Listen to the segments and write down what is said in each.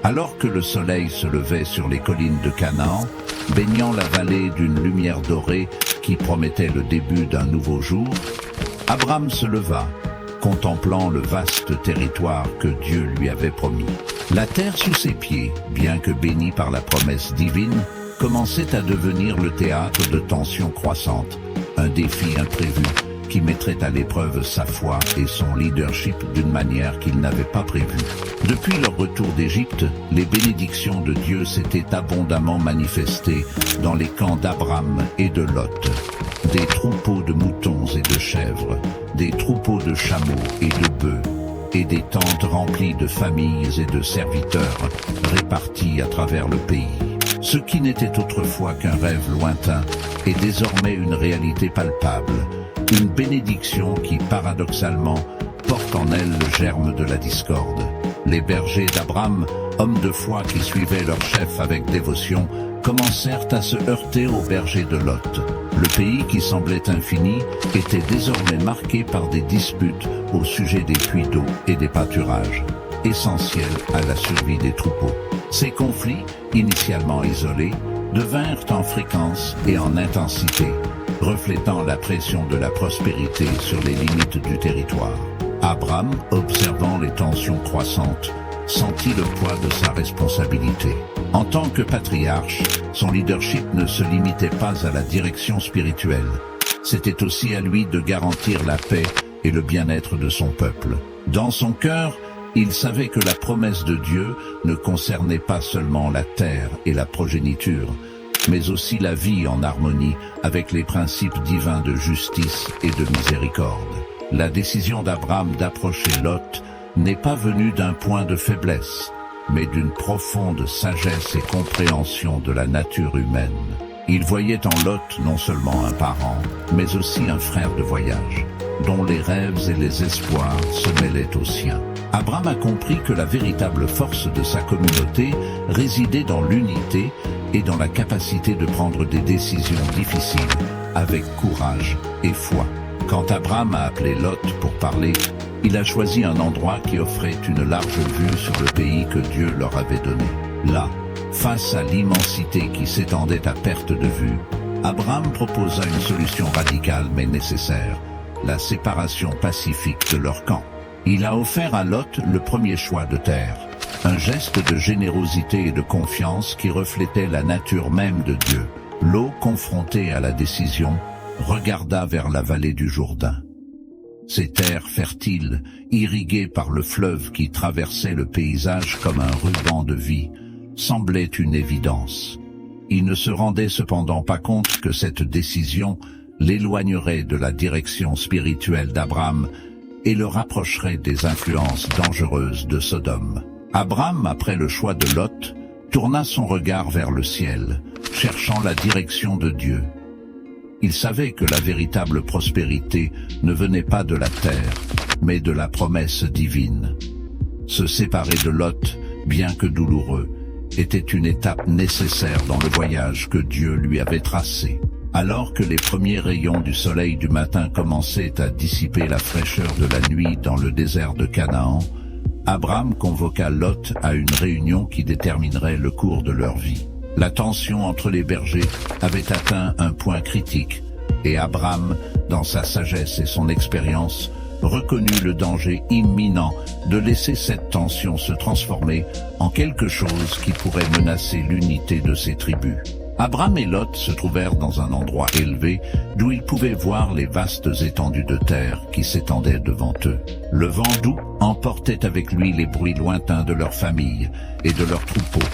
Alors que le soleil se levait sur les collines de Canaan, baignant la vallée d'une lumière dorée qui promettait le début d'un nouveau jour, Abram se leva, contemplant le vaste territoire que Dieu lui avait promis. La terre sous ses pieds, bien que bénie par la promesse divine, commençait à devenir le théâtre de tensions croissantes, un défi imprévu qui mettrait à l'épreuve sa foi et son leadership d'une manière qu'il n'avait pas prévue. Depuis leur retour d'Égypte, les bénédictions de Dieu s'étaient abondamment manifestées dans les camps d'Abram et de Lot. Des troupeaux de moutons et de chèvres, des troupeaux de chameaux et de bœufs, et des tentes remplies de familles et de serviteurs répartis à travers le pays. Ce qui n'était autrefois qu'un rêve lointain est désormais une réalité palpable, une bénédiction qui, paradoxalement, porte en elle le germe de la discorde. Les bergers d'Abram, hommes de foi qui suivaient leur chef avec dévotion, commencèrent à se heurter aux bergers de Lot. Le pays qui semblait infini était désormais marqué par des disputes au sujet des puits d'eau et des pâturages, essentiels à la survie des troupeaux. Ces conflits, initialement isolés, devinrent en fréquence et en intensité, reflétant la pression de la prospérité sur les limites du territoire. Abram, observant les tensions croissantes, sentit le poids de sa responsabilité. En tant que patriarche, son leadership ne se limitait pas à la direction spirituelle. C'était aussi à lui de garantir la paix et le bien-être de son peuple. Dans son cœur, il savait que la promesse de Dieu ne concernait pas seulement la terre et la progéniture, mais aussi la vie en harmonie avec les principes divins de justice et de miséricorde. La décision d'Abram d'approcher Lot n'est pas venue d'un point de faiblesse, mais d'une profonde sagesse et compréhension de la nature humaine. Il voyait en Lot non seulement un parent, mais aussi un frère de voyage, dont les rêves et les espoirs se mêlaient aux siens. Abram a compris que la véritable force de sa communauté résidait dans l'unité et dans la capacité de prendre des décisions difficiles avec courage et foi. Quand Abram a appelé Lot pour parler, il a choisi un endroit qui offrait une large vue sur le pays que Dieu leur avait donné. Là, face à l'immensité qui s'étendait à perte de vue, Abram proposa une solution radicale mais nécessaire, la séparation pacifique de leur camp. Il a offert à Lot le premier choix de terre, un geste de générosité et de confiance qui reflétait la nature même de Dieu. L'eau, confrontée à la décision, regarda vers la vallée du Jourdain. Ces terres fertiles, irriguées par le fleuve qui traversait le paysage comme un ruban de vie, semblaient une évidence. Il ne se rendait cependant pas compte que cette décision l'éloignerait de la direction spirituelle d'Abram et le rapprocherait des influences dangereuses de Sodome. Abram, après le choix de Lot, tourna son regard vers le ciel, cherchant la direction de Dieu. Il savait que la véritable prospérité ne venait pas de la terre, mais de la promesse divine. Se séparer de Lot, bien que douloureux, était une étape nécessaire dans le voyage que Dieu lui avait tracé. Alors que les premiers rayons du soleil du matin commençaient à dissiper la fraîcheur de la nuit dans le désert de Canaan, Abram convoqua Lot à une réunion qui déterminerait le cours de leur vie. La tension entre les bergers avait atteint un point critique, et Abram, dans sa sagesse et son expérience, reconnut le danger imminent de laisser cette tension se transformer en quelque chose qui pourrait menacer l'unité de ses tribus. Abram et Lot se trouvèrent dans un endroit élevé d'où ils pouvaient voir les vastes étendues de terre qui s'étendaient devant eux. Le vent doux emportait avec lui les bruits lointains de leur famille et de leurs troupeaux,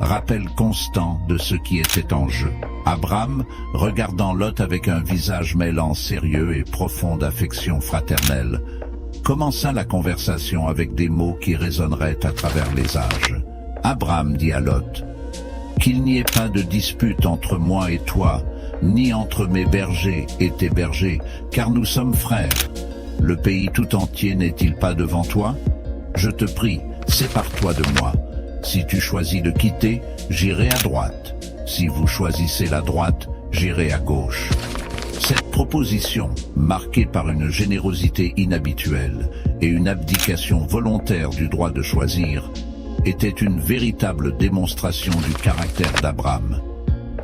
rappel constant de ce qui était en jeu. Abram, regardant Lot avec un visage mêlant sérieux et profonde affection fraternelle, commença la conversation avec des mots qui résonneraient à travers les âges. Abram dit à Lot: « Qu'il n'y ait pas de dispute entre moi et toi, ni entre mes bergers et tes bergers, car nous sommes frères. Le pays tout entier n'est-il pas devant toi? Je te prie, sépare-toi de moi. Si tu choisis de quitter, j'irai à droite. Si vous choisissez la droite, j'irai à gauche. » Cette proposition, marquée par une générosité inhabituelle et une abdication volontaire du droit de choisir, était une véritable démonstration du caractère d'Abraham.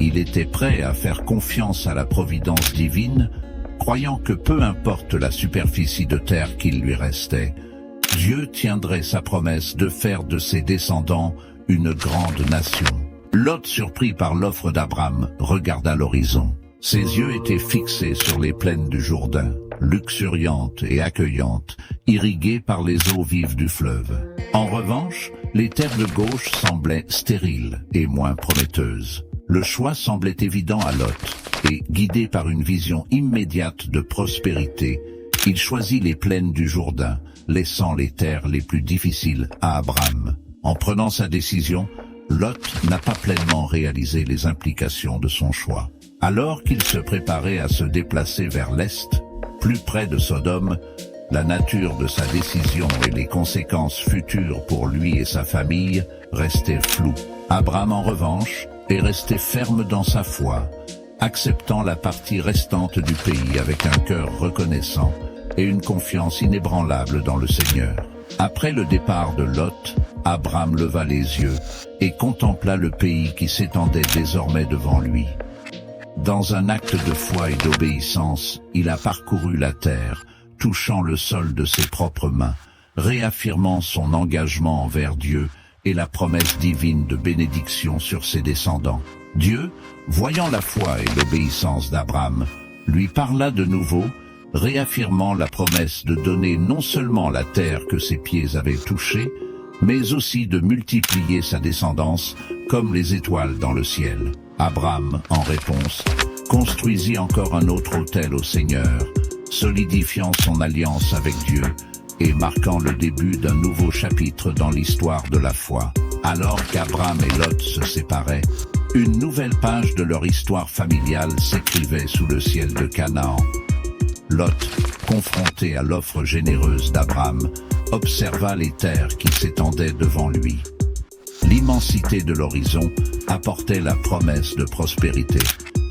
Il était prêt à faire confiance à la providence divine, croyant que peu importe la superficie de terre qu'il lui restait, Dieu tiendrait sa promesse de faire de ses descendants une grande nation. Lot, surpris par l'offre d'Abraham, regarda l'horizon. Ses yeux étaient fixés sur les plaines du Jourdain, luxuriantes et accueillantes, irriguées par les eaux vives du fleuve. En revanche, les terres de gauche semblaient stériles et moins prometteuses. Le choix semblait évident à Lot, et, guidé par une vision immédiate de prospérité, il choisit les plaines du Jourdain, laissant les terres les plus difficiles à Abraham. En prenant sa décision, Lot n'a pas pleinement réalisé les implications de son choix. Alors qu'il se préparait à se déplacer vers l'est, plus près de Sodome, la nature de sa décision et les conséquences futures pour lui et sa famille restaient floues. Abraham, en revanche, est resté ferme dans sa foi, acceptant la partie restante du pays avec un cœur reconnaissant et une confiance inébranlable dans le Seigneur. Après le départ de Lot, Abraham leva les yeux et contempla le pays qui s'étendait désormais devant lui. Dans un acte de foi et d'obéissance, il a parcouru la terre, touchant le sol de ses propres mains, réaffirmant son engagement envers Dieu et la promesse divine de bénédiction sur ses descendants. Dieu, voyant la foi et l'obéissance d'Abraham, lui parla de nouveau, réaffirmant la promesse de donner non seulement la terre que ses pieds avaient touchée, mais aussi de multiplier sa descendance comme les étoiles dans le ciel. Abraham, en réponse, construisit encore un autre autel au Seigneur, solidifiant son alliance avec Dieu et marquant le début d'un nouveau chapitre dans l'histoire de la foi. Alors qu'Abraham et Lot se séparaient, une nouvelle page de leur histoire familiale s'écrivait sous le ciel de Canaan. Lot, confronté à l'offre généreuse d'Abraham, observa les terres qui s'étendaient devant lui. L'immensité de l'horizon apportait la promesse de prospérité,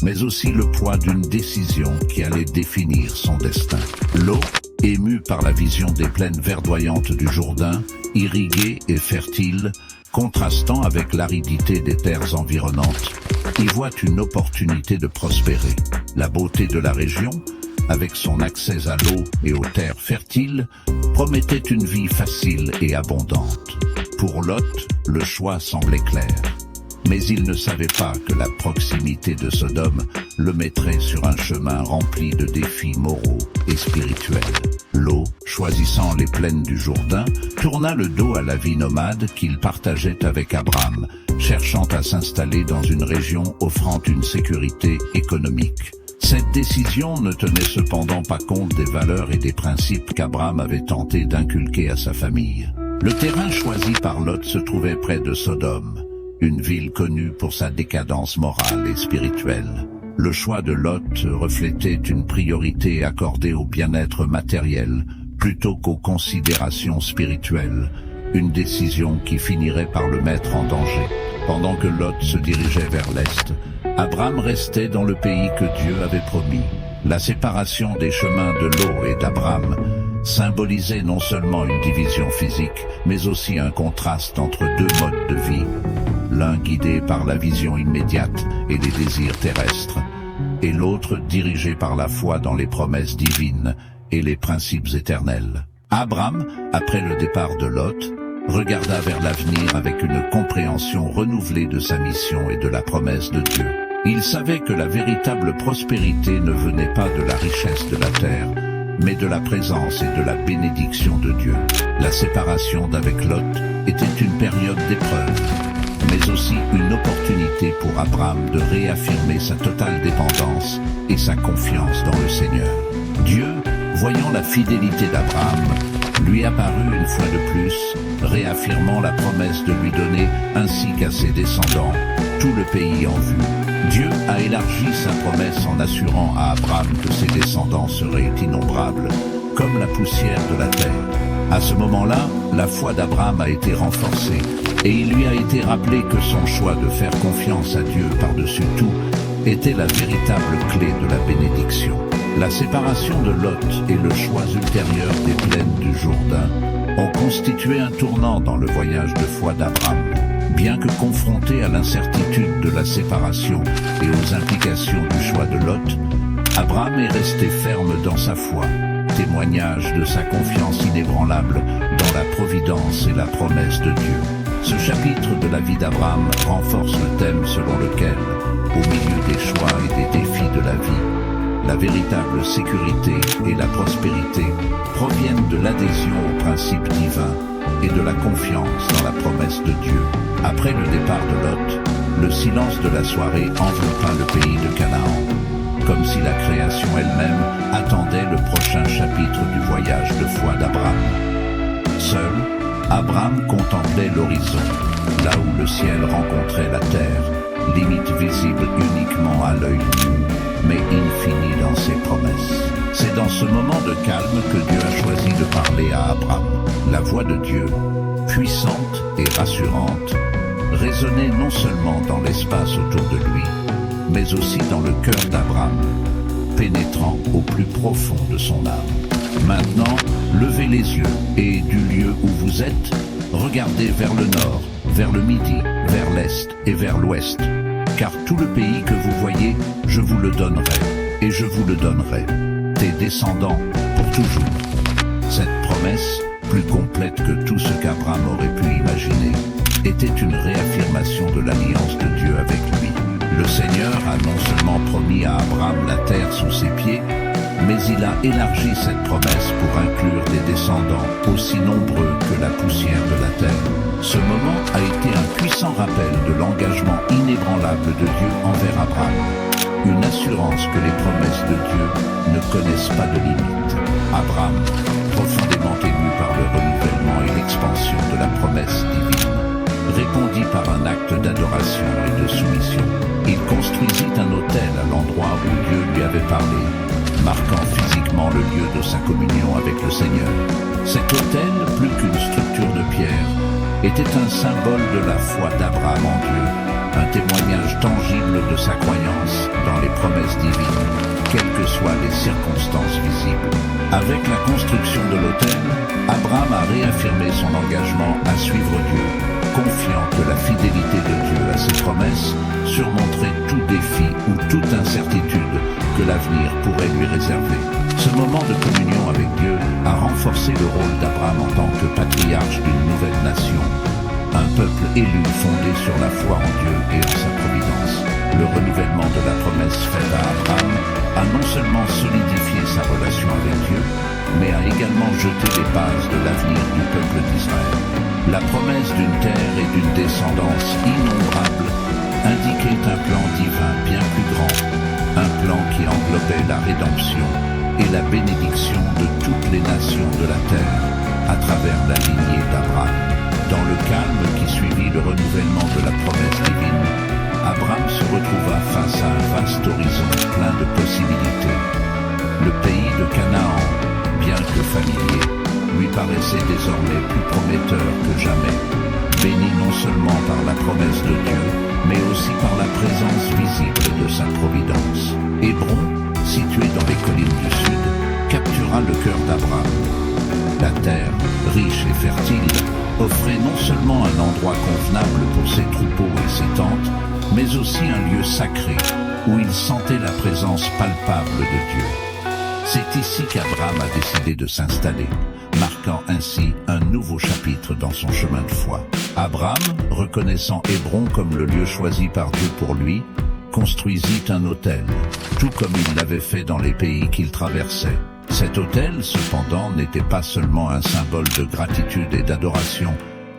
mais aussi le poids d'une décision qui allait définir son destin. Lot, ému par la vision des plaines verdoyantes du Jourdain, irriguées et fertiles, contrastant avec l'aridité des terres environnantes, y voit une opportunité de prospérer. La beauté de la région, avec son accès à l'eau et aux terres fertiles, promettait une vie facile et abondante. Pour Lot, le choix semblait clair. Mais il ne savait pas que la proximité de Sodome le mettrait sur un chemin rempli de défis moraux et spirituels. Lot, choisissant les plaines du Jourdain, tourna le dos à la vie nomade qu'il partageait avec Abraham, cherchant à s'installer dans une région offrant une sécurité économique. Cette décision ne tenait cependant pas compte des valeurs et des principes qu'Abraham avait tenté d'inculquer à sa famille. Le terrain choisi par Lot se trouvait près de Sodome, une ville connue pour sa décadence morale et spirituelle. Le choix de Lot reflétait une priorité accordée au bien-être matériel plutôt qu'aux considérations spirituelles, une décision qui finirait par le mettre en danger. Pendant que Lot se dirigeait vers l'est, Abraham restait dans le pays que Dieu avait promis. La séparation des chemins de Lot et d'Abraham symbolisait non seulement une division physique, mais aussi un contraste entre deux modes de vie, l'un guidé par la vision immédiate et les désirs terrestres, et l'autre dirigé par la foi dans les promesses divines et les principes éternels. Abraham, après le départ de Lot, regarda vers l'avenir avec une compréhension renouvelée de sa mission et de la promesse de Dieu. Il savait que la véritable prospérité ne venait pas de la richesse de la terre, mais de la présence et de la bénédiction de Dieu. La séparation d'avec Lot était une période d'épreuve, mais aussi une opportunité pour Abraham de réaffirmer sa totale dépendance et sa confiance dans le Seigneur. Dieu, voyant la fidélité d'Abraham, lui apparut une fois de plus, réaffirmant la promesse de lui donner, ainsi qu'à ses descendants, tout le pays en vue. Dieu a élargi sa promesse en assurant à Abraham que ses descendants seraient innombrables, comme la poussière de la terre. À ce moment-là, la foi d'Abraham a été renforcée, et il lui a été rappelé que son choix de faire confiance à Dieu par-dessus tout était la véritable clé de la bénédiction. La séparation de Lot et le choix ultérieur des plaines du Jourdain ont constitué un tournant dans le voyage de foi d'Abraham. Bien que confronté à l'incertitude de la séparation et aux implications du choix de Lot, Abraham est resté ferme dans sa foi, témoignage de sa confiance inébranlable dans la providence et la promesse de Dieu. Ce chapitre de la vie d'Abraham renforce le thème selon lequel, au milieu des choix et des défis de la vie, la véritable sécurité et la prospérité proviennent de l'adhésion aux principes divins et de la confiance dans la promesse de Dieu. Après le départ de Lot, le silence de la soirée enveloppa le pays de Canaan, comme si la création elle-même attendait le prochain chapitre du voyage de foi d'Abraham. Seul, Abraham contemplait l'horizon, là où le ciel rencontrait la terre, limite visible uniquement à l'œil nu, mais infinie dans ses promesses. C'est dans ce moment de calme que Dieu a choisi de parler à Abraham. La voix de Dieu, puissante et rassurante, résonnait non seulement dans l'espace autour de lui, mais aussi dans le cœur d'Abraham, pénétrant au plus profond de son âme. Maintenant, levez les yeux et du lieu où vous êtes, regardez vers le nord, vers le midi, vers l'est et vers l'ouest, car tout le pays que vous voyez, je vous le donnerai, et je vous le donnerai, tes descendants pour toujours. Cette promesse, plus complète que tout ce qu'Abraham aurait pu imaginer, était une réaffirmation de l'alliance de Dieu avec lui. Le Seigneur a non seulement promis à Abraham la terre sous ses pieds, mais il a élargi cette promesse pour inclure des descendants aussi nombreux que la poussière de la terre. Ce moment a été un puissant rappel de l'engagement inébranlable de Dieu envers Abraham. Une assurance que les promesses de Dieu ne connaissent pas de limite. Abraham, profondément ému par le renouvellement et l'expansion de la promesse divine, répondit par un acte d'adoration et de soumission. Il construisit un autel à l'endroit où Dieu lui avait parlé, marquant physiquement le lieu de sa communion avec le Seigneur. Cet autel, plus qu'une structure de pierre, était un symbole de la foi d'Abraham en Dieu, un témoignage tangible de sa croyance dans les promesses divines, quelles que soient les circonstances visibles. Avec la construction de l'autel, Abraham a réaffirmé son engagement à suivre Dieu, confiant que la fidélité de Dieu à ses promesses surmonterait tout défi ou toute incertitude que l'avenir pourrait lui réserver. Ce moment de communion avec Dieu a renforcé le rôle d'Abraham en tant que patriarche d'une nouvelle nation, un peuple élu fondé sur la foi en Dieu et en sa providence. Le renouvellement de la promesse faite à Abraham a non seulement solidifié sa relation avec Dieu, mais a également jeté les bases de l'avenir du peuple d'Israël. La promesse d'une terre et d'une descendance innombrables indiquait un plan divin bien plus grand, un plan qui englobait la rédemption et la bénédiction de toutes les nations de la terre à travers la lignée d'Abraham. Dans le calme qui suivit le renouvellement de la promesse divine, Abraham se retrouva face à un vaste horizon plein de possibilités. Le pays de Canaan, bien que familier, lui paraissait désormais plus prometteur que jamais, béni non seulement par la promesse de Dieu, mais aussi par la présence visible de sa providence. Hébron, situé dans les collines du sud, captura le cœur d'Abraham. La terre, riche et fertile, offrait non seulement un endroit convenable pour ses troupeaux et ses tentes, mais aussi un lieu sacré, où il sentait la présence palpable de Dieu. C'est ici qu'Abraham a décidé de s'installer, marquant ainsi un nouveau chapitre dans son chemin de foi. Abraham, reconnaissant Hébron comme le lieu choisi par Dieu pour lui, construisit un autel, tout comme il l'avait fait dans les pays qu'il traversait. Cet autel, cependant, n'était pas seulement un symbole de gratitude et d'adoration,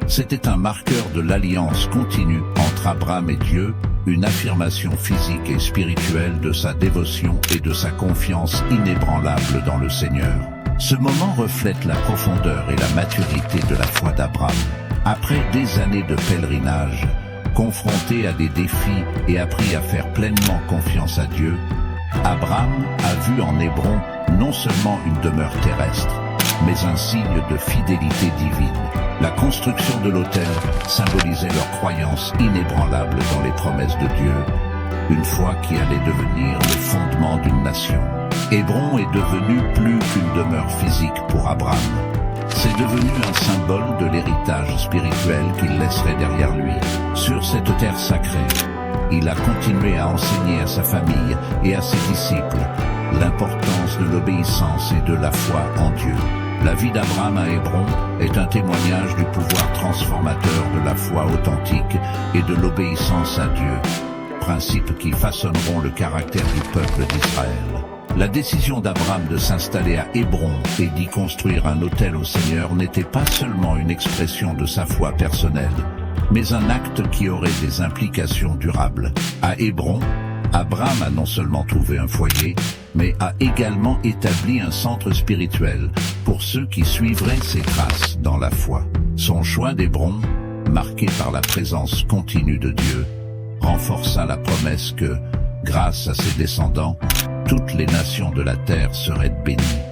c'était un marqueur de l'alliance continue entre Abraham et Dieu, une affirmation physique et spirituelle de sa dévotion et de sa confiance inébranlable dans le Seigneur. Ce moment reflète la profondeur et la maturité de la foi d'Abraham. Après des années de pèlerinage, confronté à des défis et appris à faire pleinement confiance à Dieu, Abraham a vu en Hébron non seulement une demeure terrestre, mais un signe de fidélité divine. La construction de l'autel symbolisait leur croyance inébranlable dans les promesses de Dieu, une foi qui allait devenir le fondement d'une nation. Hébron est devenu plus qu'une demeure physique pour Abraham. C'est devenu un symbole de l'héritage spirituel qu'il laisserait derrière lui. Sur cette terre sacrée, il a continué à enseigner à sa famille et à ses disciples l'importance de l'obéissance et de la foi en Dieu. La vie d'Abraham à Hébron est un témoignage du pouvoir transformateur de la foi authentique et de l'obéissance à Dieu, principes qui façonneront le caractère du peuple d'Israël. La décision d'Abraham de s'installer à Hébron et d'y construire un autel au Seigneur n'était pas seulement une expression de sa foi personnelle, mais un acte qui aurait des implications durables. À Hébron, Abraham a non seulement trouvé un foyer, mais a également établi un centre spirituel pour ceux qui suivraient ses traces dans la foi. Son choix d'Hébron, marqué par la présence continue de Dieu, renforça la promesse que, grâce à ses descendants, toutes les nations de la terre seraient bénies.